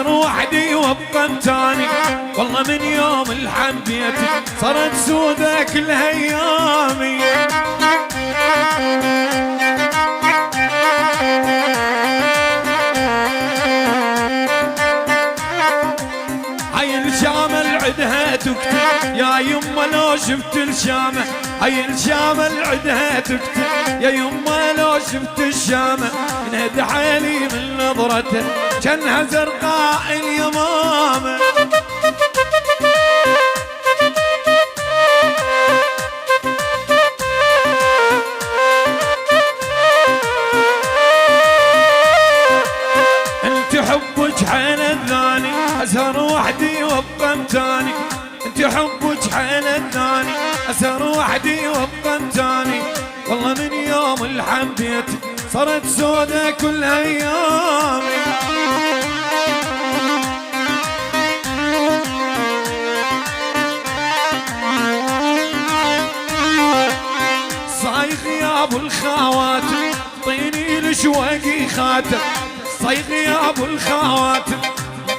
أسهر وحدي وابقى متاني، والله من يوم اللي حبيتك صارت سودة كل أيامي. هاي الشامة العدها تكتب يا يما لو شفت الشامة، هاي الشامة العدها تكتب يا يما لو شفت الشامة، نهد حالي من نظرته جنها زرقاء اليمامة. انت حبك حين الثاني أسهر وحدي وابقى متاني، انت حبك حين الثاني أسهر وحدي وابقى متاني، والله من يوم اللي حبيتك صارت سودة كل أيامي. صايغ يا ابو الخواتم طيني لشوقي خاتم، صايغ يا ابو الخواتم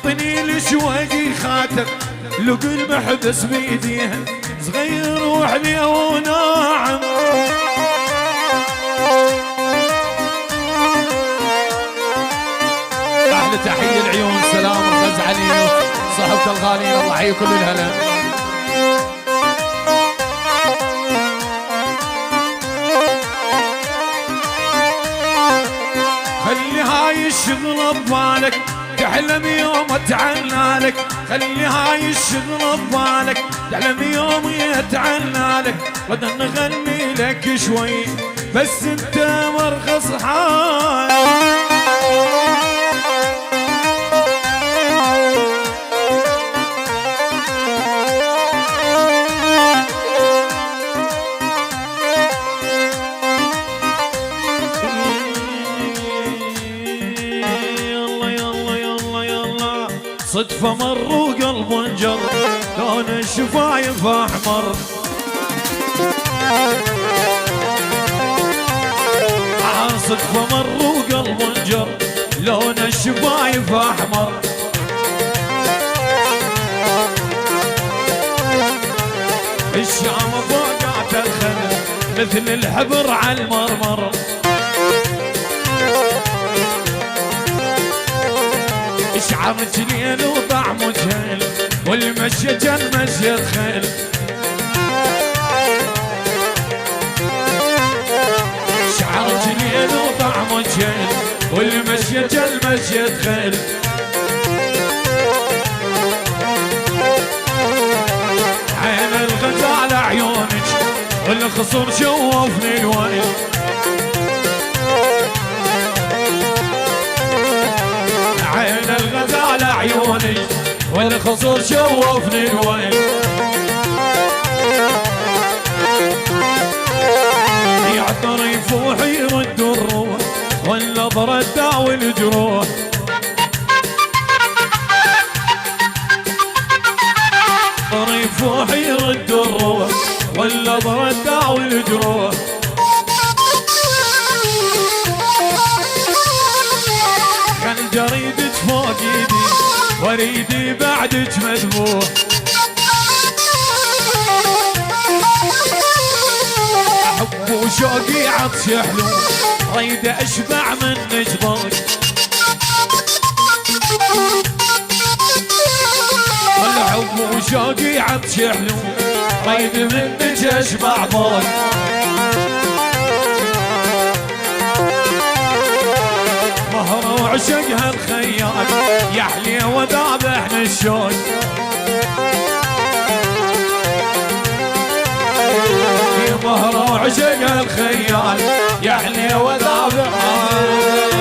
طيني لشوقي خاتم، لقوا المحبس بيديها صغير وحلي وناعم. احلى تحيه العيون، سلام الغز علي صاحبة الغالية، الله يحيي كل الهلا. خلي هاي الشغلة ببالك تحلم يوم اتعنى لك، خلي هاي الشغلة ببالك تحلم يوم يتعنى لك، غدا نغني لك شوي بس انت مرخص حال. صدفة مر وقلب انجر لون الشفايف احمر، صدفة مر وقلب انجر لون الشفايف احمر، الشام فوقات الخل مثل الحبر على المرمر، شعرك ليل وطعمك هيل والمشي جن مشي خيل، شعرك ليل وطعمك هيل والمشي جن مشي خيل، عين الغزال عيونك والخصر شوفني الويل، عين الغزال عيوني والخصور شوفني الويل، يعطر يفوح يرد الروح والنظرة تداوي الجروح، يعطر يفوح يرد الروح والنظرة تداوي الجروح، جريدك فوق ايدي وريدي بعدك مذبوح، احب وشوقي عطش حلو ريد اشبع منك ضوء، الحب وشوقي عطش حلو ريد منك اشبع ضوء، مهر وعشقها الخيال يحلي وذابحنا الشوق، مهر وعشقها الخيال يحلي وذابحنا